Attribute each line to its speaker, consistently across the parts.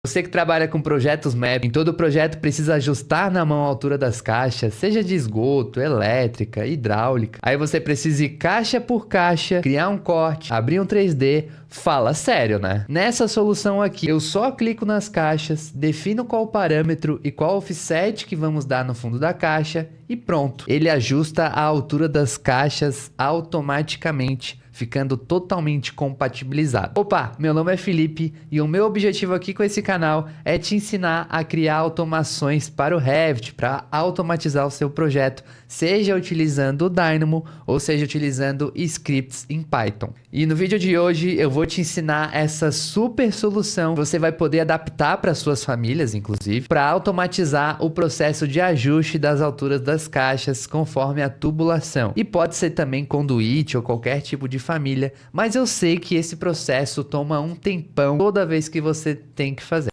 Speaker 1: Você que trabalha com projetos mapping, todo projeto precisa ajustar na mão a altura das caixas, seja de esgoto, elétrica, hidráulica. Aí você precisa ir caixa por caixa, criar um corte, abrir um 3D. Fala sério, né? Nessa solução aqui, eu só clico nas caixas, defino qual parâmetro e qual offset que vamos dar no fundo da caixa e pronto. Ele ajusta a altura das caixas automaticamente, ficando totalmente compatibilizado. Opa, meu nome é Felipe e o meu objetivo aqui com esse canal é te ensinar a criar automações para o Revit, para automatizar o seu projeto, seja utilizando o Dynamo ou seja utilizando scripts em Python. E no vídeo de hoje eu vou te ensinar essa super solução que você vai poder adaptar para suas famílias, inclusive, para automatizar o processo de ajuste das alturas das caixas conforme a tubulação. E pode ser também conduíte ou qualquer tipo de família, mas eu sei que esse processo toma um tempão toda vez que você tem que fazer.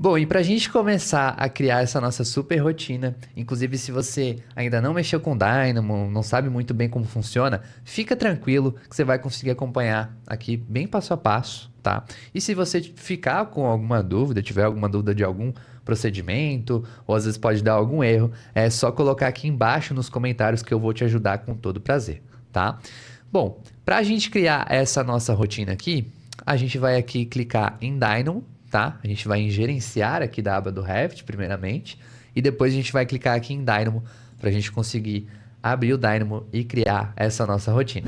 Speaker 1: Bom, e para a gente começar a criar essa nossa super rotina, inclusive se você ainda não mexeu com Dynamo, não sabe muito bem como funciona, fica tranquilo que você vai conseguir acompanhar aqui bem passo a passo, tá? E se você ficar com alguma dúvida, tiver alguma dúvida de algum procedimento, ou às vezes pode dar algum erro, é só colocar aqui embaixo nos comentários que eu vou te ajudar com todo prazer, tá? Bom, para a gente criar essa nossa rotina aqui, a gente vai aqui clicar em Dynamo, tá? A gente vai em gerenciar aqui da aba do Revit, primeiramente, e depois a gente vai clicar aqui em Dynamo para a gente conseguir abrir o Dynamo e criar essa nossa rotina.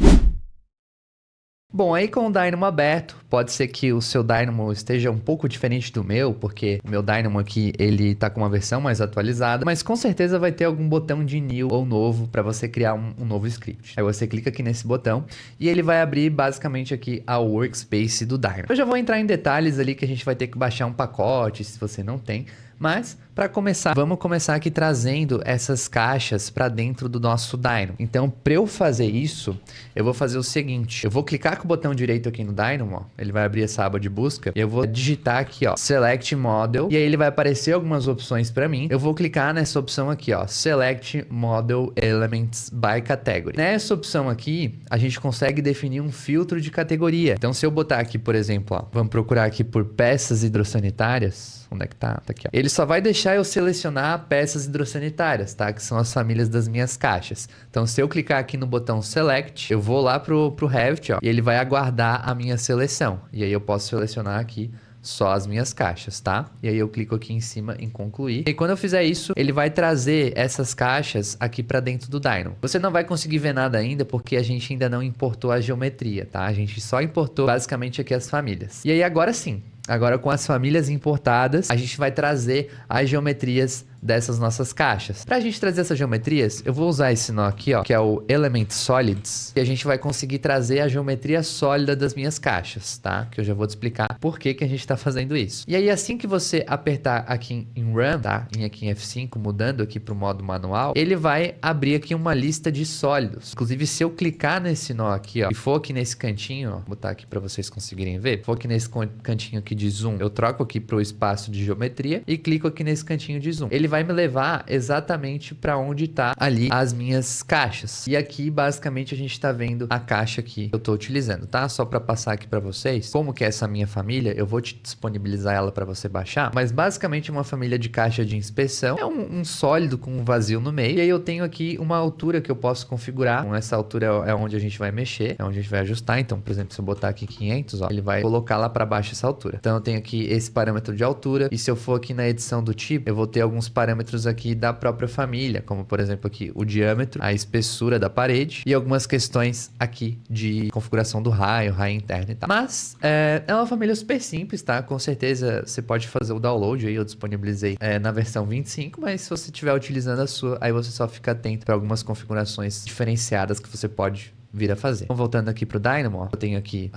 Speaker 1: Bom, aí com o Dynamo aberto, pode ser que o seu Dynamo esteja um pouco diferente do meu, porque o meu Dynamo aqui, ele tá com uma versão mais atualizada, mas com certeza vai ter algum botão de new ou novo para você criar um novo script. Aí você clica aqui nesse botão e ele vai abrir basicamente aqui a workspace do Dynamo. Eu já vou entrar em detalhes ali que a gente vai ter que baixar um pacote, se você não tem, mas para começar, vamos começar aqui trazendo essas caixas para dentro do nosso Dynamo. Então, para eu fazer isso, eu vou fazer o seguinte, eu vou clicar com o botão direito aqui no Dynamo, ó, ele vai abrir essa aba de busca, e eu vou digitar aqui, ó, Select Model, e aí ele vai aparecer algumas opções para mim. Eu vou clicar nessa opção aqui, ó, Select Model Elements by Category. Nessa opção aqui, a gente consegue definir um filtro de categoria. Então, se eu botar aqui, por exemplo, ó, vamos procurar aqui por peças hidrossanitárias. Onde é que tá? Tá aqui, ó. Ele só vai deixar eu selecionar peças hidrossanitárias, tá? Que são as famílias das minhas caixas. Então, se eu clicar aqui no botão Select, eu vou lá pro Revit, ó, e ele vai aguardar a minha seleção. E aí eu posso selecionar aqui só as minhas caixas, tá? E aí eu clico aqui em cima em concluir. E quando eu fizer isso, ele vai trazer essas caixas aqui para dentro do Dynamo. Você não vai conseguir ver nada ainda porque a gente ainda não importou a geometria, tá? A gente só importou basicamente aqui as famílias. E aí agora sim, agora com as famílias importadas, a gente vai trazer as geometrias dessas nossas caixas. Para a gente trazer essas geometrias, eu vou usar esse nó aqui, ó, que é o Element Solids, e a gente vai conseguir trazer a geometria sólida das minhas caixas, tá? Que eu já vou te explicar por que que a gente está fazendo isso. E aí, assim que você apertar aqui em Run, tá? Aqui em F5, mudando aqui para o modo manual, ele vai abrir aqui uma lista de sólidos. Inclusive, se eu clicar nesse nó aqui, ó, e for aqui nesse cantinho, ó, vou botar aqui para vocês conseguirem ver, for aqui nesse cantinho aqui de zoom, eu troco aqui para o espaço de geometria e clico aqui nesse cantinho de zoom. Ele vai me levar exatamente para onde tá ali as minhas caixas. E aqui, basicamente, a gente tá vendo a caixa aqui que eu tô utilizando, tá? Só para passar aqui para vocês, como que é essa minha família, eu vou te disponibilizar ela para você baixar, mas basicamente uma família de caixa de inspeção é um sólido com um vazio no meio, e aí eu tenho aqui uma altura que eu posso configurar. Com essa altura é onde a gente vai mexer, é onde a gente vai ajustar. Então, por exemplo, se eu botar aqui 500, ó, ele vai colocar lá para baixo essa altura. Então, eu tenho aqui esse parâmetro de altura, e se eu for aqui na edição do tipo, eu vou ter alguns parâmetros aqui da própria família, como por exemplo aqui o diâmetro, a espessura da parede e algumas questões aqui de configuração do raio interno e tal. Mas é uma família super simples, tá? Com certeza você pode fazer o download aí, eu disponibilizei na versão 25, mas se você estiver utilizando a sua, aí você só fica atento para algumas configurações diferenciadas que você pode vir a fazer. Então, voltando aqui pro Dynamo, ó, eu tenho aqui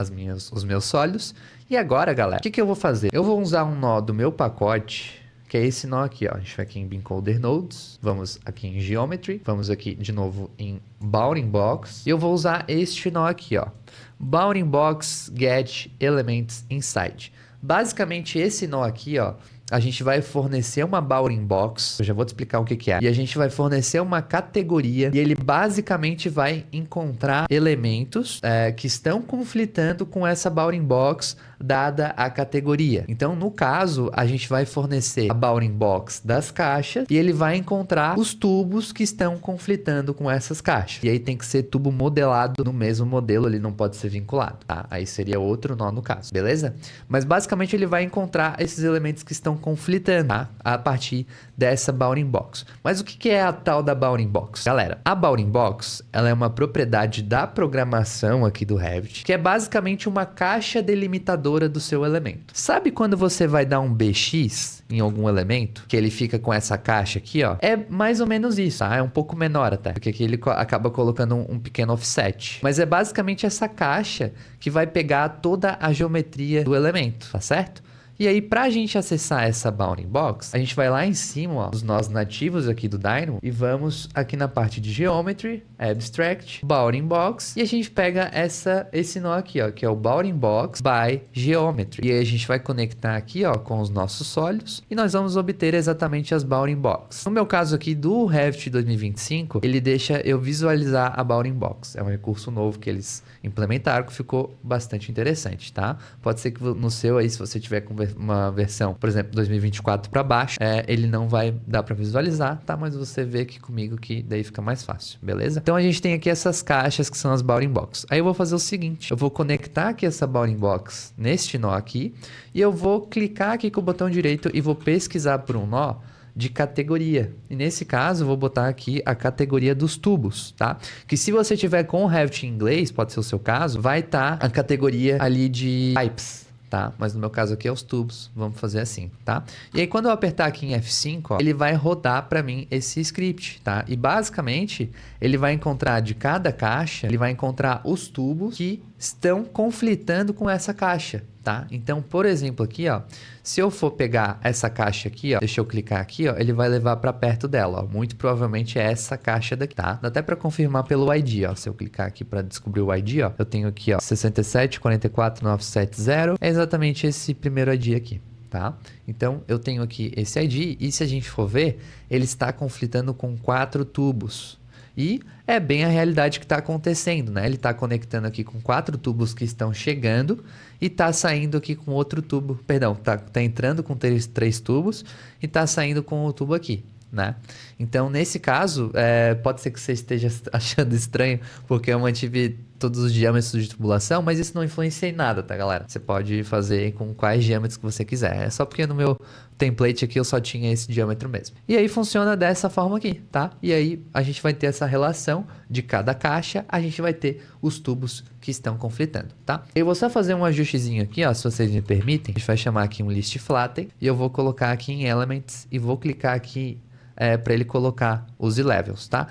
Speaker 1: os meus sólidos. E agora, galera, o que eu vou fazer? Eu vou usar um nó do meu pacote, que é esse nó aqui, ó. A gente vai aqui em Beamer Nodes, vamos aqui em Geometry, vamos aqui de novo em Bounding Box, e eu vou usar este nó aqui, ó. Bounding Box Get Elements Inside. Basicamente, esse nó aqui, ó, a gente vai fornecer uma bounding box, eu já vou te explicar o que que é, e a gente vai fornecer uma categoria, e ele basicamente vai encontrar elementos que estão conflitando com essa bounding box dada a categoria. Então, no caso, a gente vai fornecer a bounding box das caixas e ele vai encontrar os tubos que estão conflitando com essas caixas. E aí tem que ser tubo modelado no mesmo modelo, ele não pode ser vinculado, tá? Aí seria outro nó no caso, beleza? Mas basicamente ele vai encontrar esses elementos que estão conflitando, tá? A partir dessa bounding box. Mas o que é a tal da bounding box? Galera, a bounding box, ela é uma propriedade da programação aqui do Revit, que é basicamente uma caixa delimitadora do seu elemento. Sabe quando você vai dar um BX em algum elemento, que ele fica com essa caixa aqui, ó? É mais ou menos isso, tá? É um pouco menor até, porque aqui ele acaba colocando um pequeno offset. Mas é basicamente essa caixa que vai pegar toda a geometria do elemento, tá certo? E aí, para a gente acessar essa bounding box, a gente vai lá em cima, ó, nos nós nativos aqui do Dynamo, e vamos aqui na parte de Geometry, Abstract, Bounding Box, e a gente pega esse nó aqui, ó, que é o Bounding Box by Geometry. E aí a gente vai conectar aqui, ó, com os nossos sólidos, e nós vamos obter exatamente as Bounding Box. No meu caso aqui do Revit 2025, ele deixa eu visualizar a Bounding Box. É um recurso novo que eles implementaram, que ficou bastante interessante, tá? Pode ser que no seu aí, se você tiver com uma versão, por exemplo, 2024 para baixo, ele não vai dar para visualizar, tá? Mas você vê aqui comigo que daí fica mais fácil, beleza? Então a gente tem aqui essas caixas que são as bounding box. Aí eu vou fazer o seguinte, eu vou conectar aqui essa bounding box neste nó aqui e eu vou clicar aqui com o botão direito e vou pesquisar por um nó de categoria. E nesse caso, eu vou botar aqui a categoria dos tubos, tá? Que se você tiver com o Revit em inglês, pode ser o seu caso, vai estar a categoria ali de pipes, tá? Mas no meu caso aqui é os tubos, vamos fazer assim, tá? E aí quando eu apertar aqui em F5, ó, ele vai rodar para mim esse script, tá? E basicamente ele vai encontrar de cada caixa, ele vai encontrar os tubos que estão conflitando com essa caixa, tá? Então, por exemplo aqui, ó, se eu for pegar essa caixa aqui, ó, deixa eu clicar aqui, ó, ele vai levar para perto dela, ó. Muito provavelmente é essa caixa daqui, tá? Dá até para confirmar pelo ID, ó. Se eu clicar aqui para descobrir o ID, ó, eu tenho aqui, ó, 6744970. É exatamente esse primeiro ID aqui, tá? Então, eu tenho aqui esse ID e se a gente for ver, ele está conflitando com 4 tubos. E é bem a realidade que está acontecendo, né? Ele está conectando aqui com 4 tubos que estão chegando e está saindo aqui com outro tubo. Perdão, tá entrando com 3 tubos e está saindo com o tubo aqui, né? Então, nesse caso, pode ser que você esteja achando estranho, porque eu mantive todos os diâmetros de tubulação, mas isso não influencia em nada, tá, galera? Você pode fazer com quais diâmetros que você quiser. É só porque no meu template aqui eu só tinha esse diâmetro mesmo. E aí funciona dessa forma aqui, tá? E aí a gente vai ter essa relação de cada caixa, a gente vai ter os tubos que estão conflitando, tá? Eu vou só fazer um ajustezinho aqui, ó, se vocês me permitem. A gente vai chamar aqui um list flatten e eu vou colocar aqui em Elements e vou clicar aqui para ele colocar os levels, tá?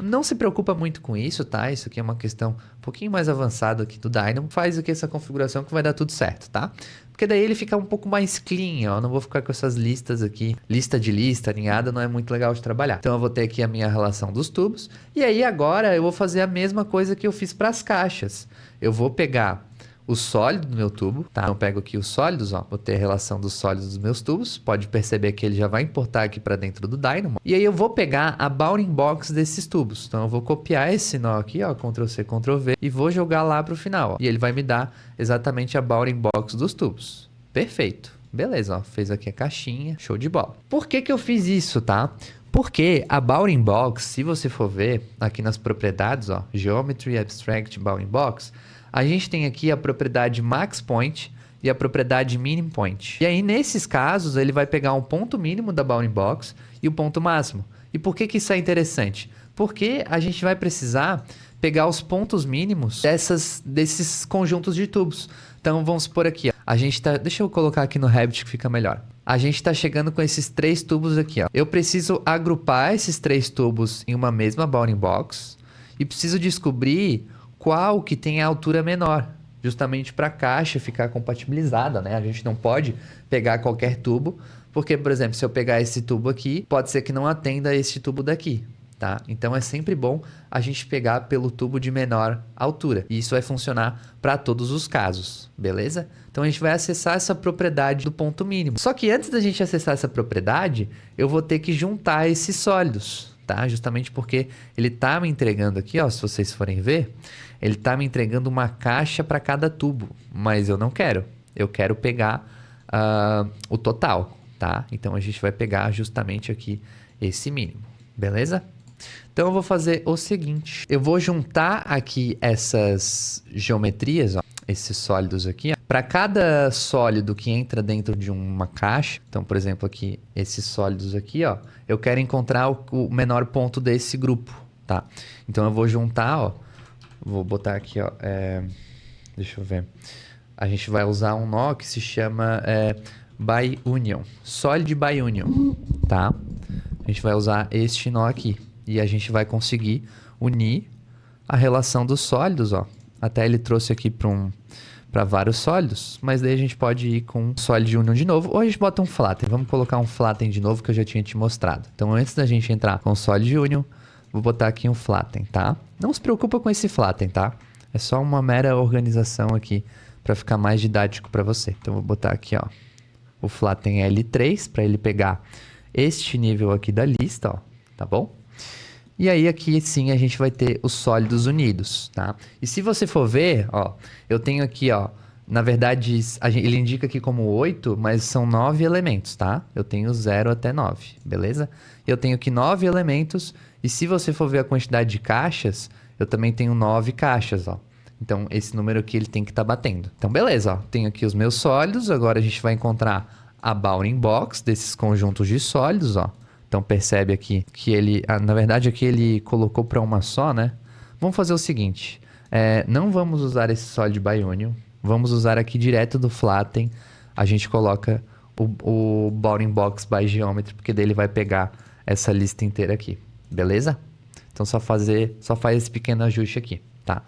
Speaker 1: Não se preocupa muito com isso, tá? Isso aqui é uma questão um pouquinho mais avançada aqui do Dynamo. Faz aqui essa configuração que vai dar tudo certo, tá? Porque daí ele fica um pouco mais clean, ó. Não vou ficar com essas listas aqui. Lista de lista, alinhada, não é muito legal de trabalhar. Então eu vou ter aqui a minha relação dos tubos. E aí agora eu vou fazer a mesma coisa que eu fiz para as caixas. Eu vou pegar o sólido do meu tubo, tá? Então eu pego aqui os sólidos, ó, vou ter a relação dos sólidos dos meus tubos, pode perceber que ele já vai importar aqui para dentro do Dynamo, e aí eu vou pegar a bounding box desses tubos, então eu vou copiar esse nó aqui, ó, Ctrl C, Ctrl V, e vou jogar lá pro final, ó, e ele vai me dar exatamente a bounding box dos tubos. Perfeito, beleza, ó, fez aqui a caixinha, show de bola. Por que que eu fiz isso, tá? Porque a bounding box, se você for ver aqui nas propriedades, ó, Geometry, Abstract, Bounding Box, a gente tem aqui a propriedade Max Point e a propriedade Minim Point. E aí, nesses casos, ele vai pegar um ponto mínimo da bounding box e o ponto máximo. E por que que isso é interessante? Porque a gente vai precisar pegar os pontos mínimos desses conjuntos de tubos. Então, vamos supor aqui, ó, a gente tá... Deixa eu colocar aqui no Revit que fica melhor. A gente está chegando com esses 3 tubos aqui, ó. Eu preciso agrupar esses 3 tubos em uma mesma bounding box e preciso descobrir qual que tem a altura menor, justamente para a caixa ficar compatibilizada, né? A gente não pode pegar qualquer tubo, porque, por exemplo, se eu pegar esse tubo aqui, pode ser que não atenda este tubo daqui, tá? Então é sempre bom a gente pegar pelo tubo de menor altura, e isso vai funcionar para todos os casos, beleza? Então a gente vai acessar essa propriedade do ponto mínimo. Só que antes da gente acessar essa propriedade, eu vou ter que juntar esses sólidos, tá? Justamente porque ele tá me entregando aqui, ó, se vocês forem ver, ele tá me entregando uma caixa para cada tubo, mas eu não quero. eu quero pegar o total, tá? Então a gente vai pegar justamente aqui esse mínimo, beleza? Então eu vou fazer o seguinte, eu vou juntar aqui essas geometrias, ó, esses sólidos aqui, para cada sólido que entra dentro de uma caixa. Então, por exemplo, aqui, esses sólidos aqui, ó, eu quero encontrar o menor ponto desse grupo, tá? Então eu vou juntar, ó, vou botar aqui, ó, deixa eu ver. A gente vai usar um nó que se chama biunion, solid biunion, tá? A gente vai usar este nó aqui e a gente vai conseguir unir a relação dos sólidos, ó. Até ele trouxe aqui para vários sólidos, mas daí a gente pode ir com solid union de novo, ou a gente bota um flatten. Vamos colocar um flatten de novo que eu já tinha te mostrado. Então, antes da gente entrar com solid union, vou botar aqui um flatten, tá? Não se preocupa com esse flatten, tá? É só uma mera organização aqui para ficar mais didático para você. Então, vou botar aqui, ó, o flatten L3 para ele pegar este nível aqui da lista, ó, tá bom? E aí aqui sim a gente vai ter os sólidos unidos, tá? E se você for ver, ó, eu tenho aqui, ó, na verdade ele indica aqui como 8, mas são 9 elementos, tá? Eu tenho 0 até 9, beleza? Eu tenho aqui 9 elementos e se você for ver a quantidade de caixas, eu também tenho 9 caixas, ó. Então esse número aqui ele tem que estar batendo. Então beleza, ó, tenho aqui os meus sólidos, agora a gente vai encontrar a bounding box desses conjuntos de sólidos, ó. Então percebe aqui que ele, na verdade aqui ele colocou para uma só, né? Vamos fazer o seguinte, não vamos usar esse solid biunion, vamos usar aqui direto do flatten, a gente coloca o bounding box by geometry, porque daí ele vai pegar essa lista inteira aqui, beleza? Então só faz esse pequeno ajuste aqui, tá?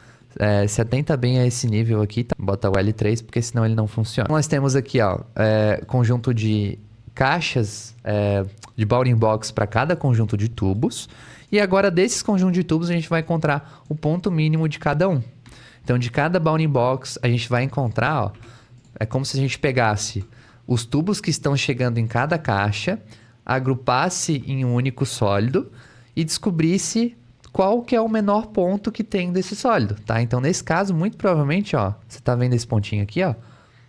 Speaker 1: Se atenta bem a esse nível aqui, tá? Bota o L3, porque senão ele não funciona. Nós temos aqui, ó, conjunto de caixas de bounding box para cada conjunto de tubos. E agora, desses conjuntos de tubos, a gente vai encontrar o ponto mínimo de cada um. Então, de cada bounding box, a gente vai encontrar, ó, é como se a gente pegasse os tubos que estão chegando em cada caixa, agrupasse em um único sólido e descobrisse qual que é o menor ponto que tem desse sólido, tá? Então, nesse caso, muito provavelmente, ó, você tá vendo esse pontinho aqui, ó?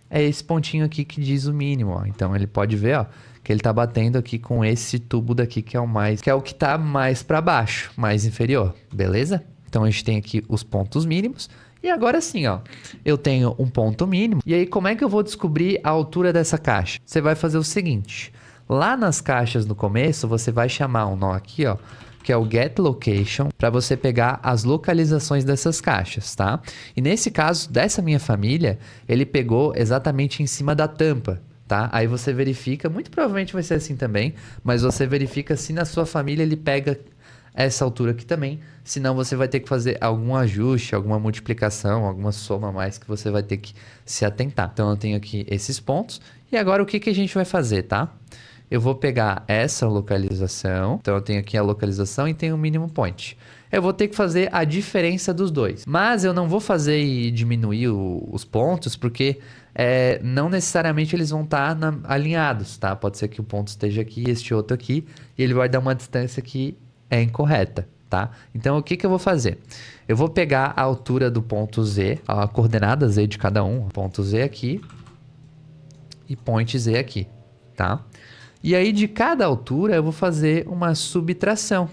Speaker 1: É esse pontinho aqui que diz o mínimo, ó. Então, ele pode ver, ó, que ele tá batendo aqui com esse tubo daqui que é o que tá mais para baixo, mais inferior, beleza? Então, a gente tem aqui os pontos mínimos. E agora sim, ó, eu tenho um ponto mínimo. E aí, como é que eu vou descobrir a altura dessa caixa? Você vai fazer o seguinte, lá nas caixas no começo, você vai chamar um nó aqui, ó, que é o get location, para você pegar as localizações dessas caixas, tá? E nesse caso, dessa minha família, ele pegou exatamente em cima da tampa, tá? Aí você verifica, muito provavelmente vai ser assim também, mas você verifica se na sua família ele pega essa altura aqui também, senão você vai ter que fazer algum ajuste, alguma multiplicação, alguma soma a mais que você vai ter que se atentar. Então eu tenho aqui esses pontos, e agora o que que a gente vai fazer, tá? Eu vou pegar essa localização, então eu tenho aqui a localização e tenho o minimum point. Eu vou ter que fazer a diferença dos dois, mas eu não vou fazer e diminuir os pontos, porque não necessariamente eles vão estar alinhados, tá? Pode ser que o ponto esteja aqui e este outro aqui, e ele vai dar uma distância que é incorreta, tá? Então o que que eu vou fazer? Eu vou pegar a altura do ponto Z, a coordenada Z de cada um, ponto Z aqui e point Z aqui, tá? E aí, de cada altura, eu vou fazer uma subtração.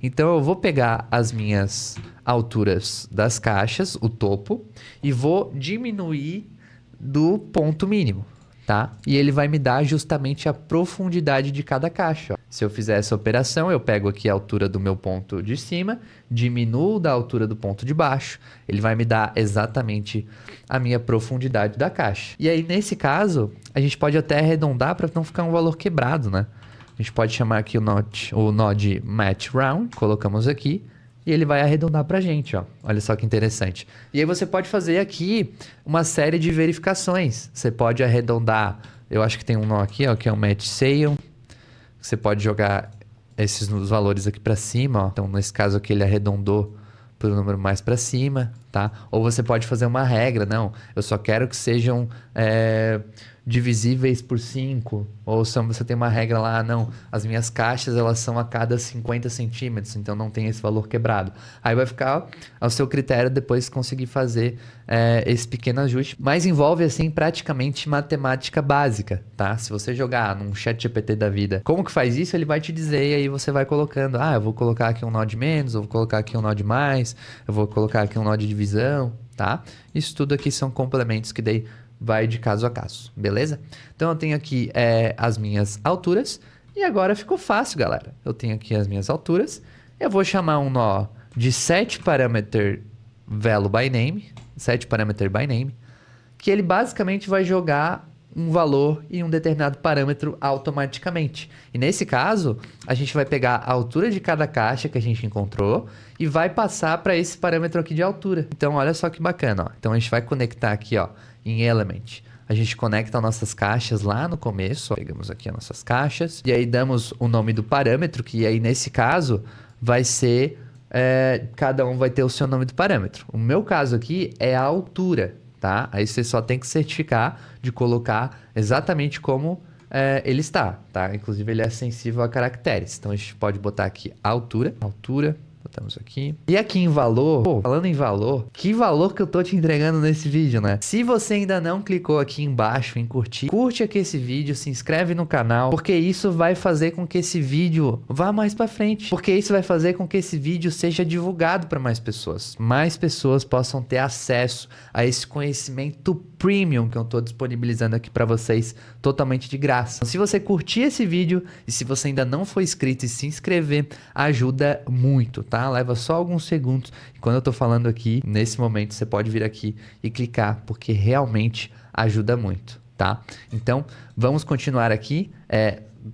Speaker 1: Então, eu vou pegar as minhas alturas das caixas, o topo, e vou diminuir do ponto mínimo, tá? E ele vai me dar justamente a profundidade de cada caixa. Ó. Se eu fizer essa operação, eu pego aqui a altura do meu ponto de cima, diminuo da altura do ponto de baixo, ele vai me dar exatamente a minha profundidade da caixa. E aí, nesse caso, a gente pode até arredondar para não ficar um valor quebrado, né? A gente pode chamar aqui o nó de match round, colocamos aqui, e ele vai arredondar pra gente, ó. Olha só que interessante. E aí você pode fazer aqui uma série de verificações. Você pode arredondar, eu acho que tem um nó aqui, ó, que é o match sale. Você pode jogar esses valores aqui para cima, ó. Então, nesse caso aqui, ele arredondou para o número mais para cima, tá? Ou você pode fazer uma regra, não, eu só quero que sejam divisíveis por 5, ou se você tem uma regra lá, não, as minhas caixas elas são a cada 50 centímetros, então não tem esse valor quebrado. Aí vai ficar ao seu critério depois conseguir fazer esse pequeno ajuste, mas envolve assim praticamente matemática básica, tá? Se você jogar num chat GPT da vida, como que faz isso, ele vai te dizer e aí você vai colocando, eu vou colocar aqui um nó de menos, eu vou colocar aqui um nó de mais, eu vou colocar aqui um nó de divisão, tá? Isso tudo aqui são complementos que daí vai de caso a caso, beleza? Então eu tenho aqui as minhas alturas e agora ficou fácil, galera. Eu tenho aqui as minhas alturas, eu vou chamar um nó de setParameter que ele basicamente vai jogar um valor em um determinado parâmetro automaticamente. E nesse caso, a gente vai pegar a altura de cada caixa que a gente encontrou e vai passar para esse parâmetro aqui de altura. Então, olha só que bacana, ó. Então, a gente vai conectar aqui, ó, em Element. A gente conecta as nossas caixas lá no começo, ó. Pegamos aqui as nossas caixas e aí damos o nome do parâmetro, que aí nesse caso vai ser, cada um vai ter o seu nome do parâmetro. O meu caso aqui é a altura, tá? Aí você só tem que certificar de colocar exatamente como ele está, tá? Inclusive ele é sensível a caracteres. Então a gente pode botar aqui altura, botamos aqui. E aqui em valor, falando em valor, que valor que eu tô te entregando nesse vídeo, né? Se você ainda não clicou aqui embaixo em curtir, curte aqui esse vídeo, se inscreve no canal, porque isso vai fazer com que esse vídeo vá mais pra frente. Porque isso vai fazer com que esse vídeo seja divulgado para mais pessoas possam ter acesso a esse conhecimento premium que eu tô disponibilizando aqui para vocês totalmente de graça. Então, se você curtir esse vídeo e se você ainda não for inscrito e se inscrever, ajuda muito, tá? Leva só alguns segundos. E quando eu tô falando aqui, nesse momento, você pode vir aqui e clicar, porque realmente ajuda muito, tá? Então, vamos continuar aqui.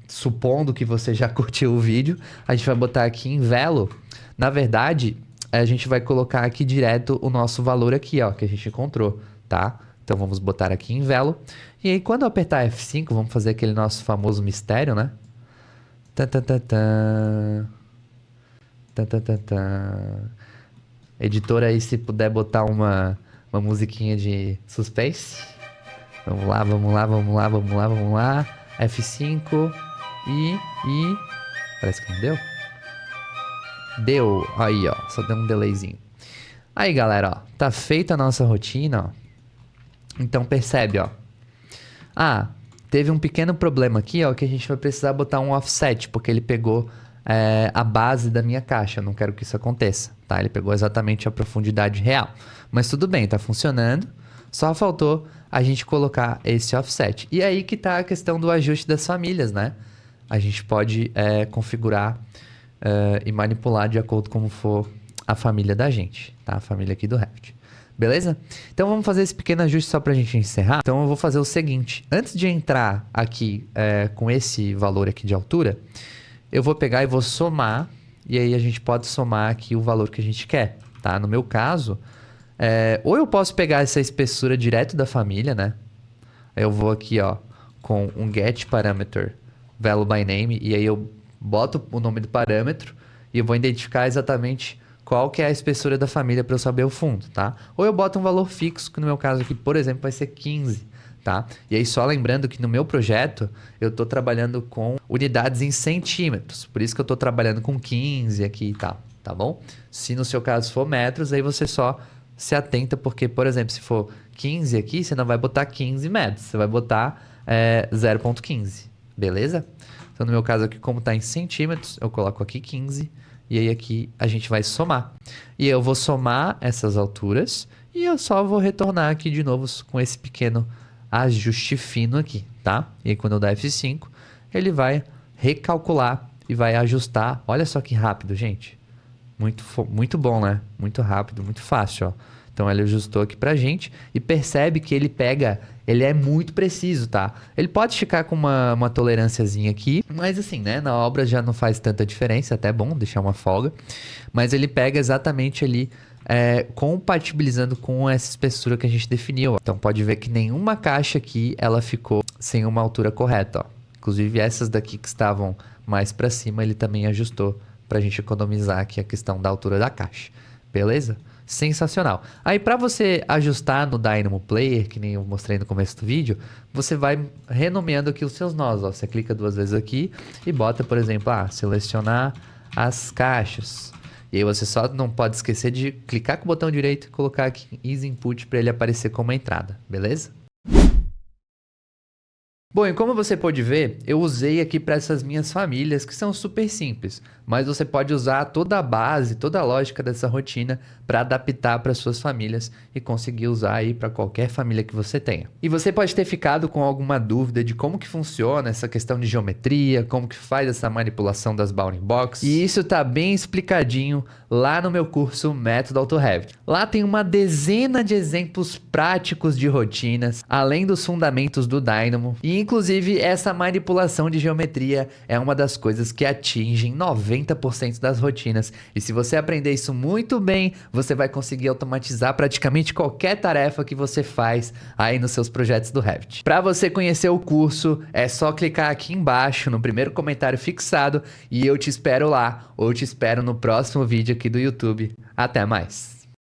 Speaker 1: Supondo que você já curtiu o vídeo, a gente vai botar aqui em Velo. Na verdade, a gente vai colocar aqui direto o nosso valor aqui, ó, que a gente encontrou, tá? Então, vamos botar aqui em Velo. E aí, quando eu apertar F5, vamos fazer aquele nosso famoso mistério, né? Editor aí, se puder botar uma musiquinha de suspense. Vamos lá. F5 e... Parece que não deu. Deu. Aí, ó. Só deu um delayzinho. Aí, galera, ó. Tá feita a nossa rotina, ó. Então, percebe, ó. Teve um pequeno problema aqui, ó, que a gente vai precisar botar um offset, porque ele pegou a base da minha caixa. Eu não quero que isso aconteça, tá? Ele pegou exatamente a profundidade real. Mas tudo bem, tá funcionando. Só faltou a gente colocar esse offset. E aí que tá a questão do ajuste das famílias, né? A gente pode configurar e manipular de acordo com como for a família da gente, tá? A família aqui do Revit. Beleza? Então vamos fazer esse pequeno ajuste só pra gente encerrar. Então eu vou fazer o seguinte. Antes de entrar aqui com esse valor aqui de altura, eu vou pegar e vou somar. E aí a gente pode somar aqui o valor que a gente quer, tá? No meu caso, ou eu posso pegar essa espessura direto da família, né? Eu vou aqui, ó, com um get parameter value by name. E aí eu boto o nome do parâmetro e eu vou identificar exatamente qual que é a espessura da família para eu saber o fundo, tá? Ou eu boto um valor fixo, que no meu caso aqui, por exemplo, vai ser 15, tá? E aí só lembrando que no meu projeto, eu tô trabalhando com unidades em centímetros. Por isso que eu tô trabalhando com 15 aqui e tal, tá bom? Se no seu caso for metros, aí você só se atenta, porque, por exemplo, se for 15 aqui, você não vai botar 15 metros, você vai botar 0,15, beleza? Então no meu caso aqui, como tá em centímetros, eu coloco aqui 15. E aí aqui a gente vai somar. E eu vou somar essas alturas e eu só vou retornar aqui de novo com esse pequeno ajuste fino aqui, tá? E aí quando eu der F5, ele vai recalcular e vai ajustar. Olha só que rápido, gente. Muito bom, né? Muito rápido, muito fácil, ó. Então ele ajustou aqui pra gente e percebe que ele é muito preciso, tá? Ele pode ficar com uma tolerânciazinha aqui, mas assim, né? Na obra já não faz tanta diferença, até é bom deixar uma folga. Mas ele pega exatamente ali, compatibilizando com essa espessura que a gente definiu. Ó. Então pode ver que nenhuma caixa aqui, ela ficou sem uma altura correta, ó. Inclusive essas daqui que estavam mais pra cima, ele também ajustou pra gente economizar aqui a questão da altura da caixa. Beleza? sensacional. Aí para você ajustar no Dynamo Player, que nem eu mostrei no começo do vídeo, você vai renomeando aqui os seus nós, ó. Você clica 2 vezes aqui e bota, por exemplo, selecionar as caixas. E aí você só não pode esquecer de clicar com o botão direito e colocar aqui Easy Input para ele aparecer como entrada, beleza? Bom, e como você pode ver, eu usei aqui para essas minhas famílias que são super simples, mas você pode usar toda a base, toda a lógica dessa rotina para adaptar para suas famílias e conseguir usar aí para qualquer família que você tenha. E você pode ter ficado com alguma dúvida de como que funciona essa questão de geometria, como que faz essa manipulação das bounding box, e isso tá bem explicadinho lá no meu curso Método AutoRevit. Lá tem uma dezena de exemplos práticos de rotinas, além dos fundamentos do Dynamo, e inclusive essa manipulação de geometria é uma das coisas que atingem 90% das rotinas. E se você aprender isso muito bem, você vai conseguir automatizar praticamente qualquer tarefa que você faz aí nos seus projetos do Revit. Para você conhecer o curso, é só clicar aqui embaixo no primeiro comentário fixado e eu te espero lá, ou eu te espero no próximo vídeo aqui do YouTube. Até mais!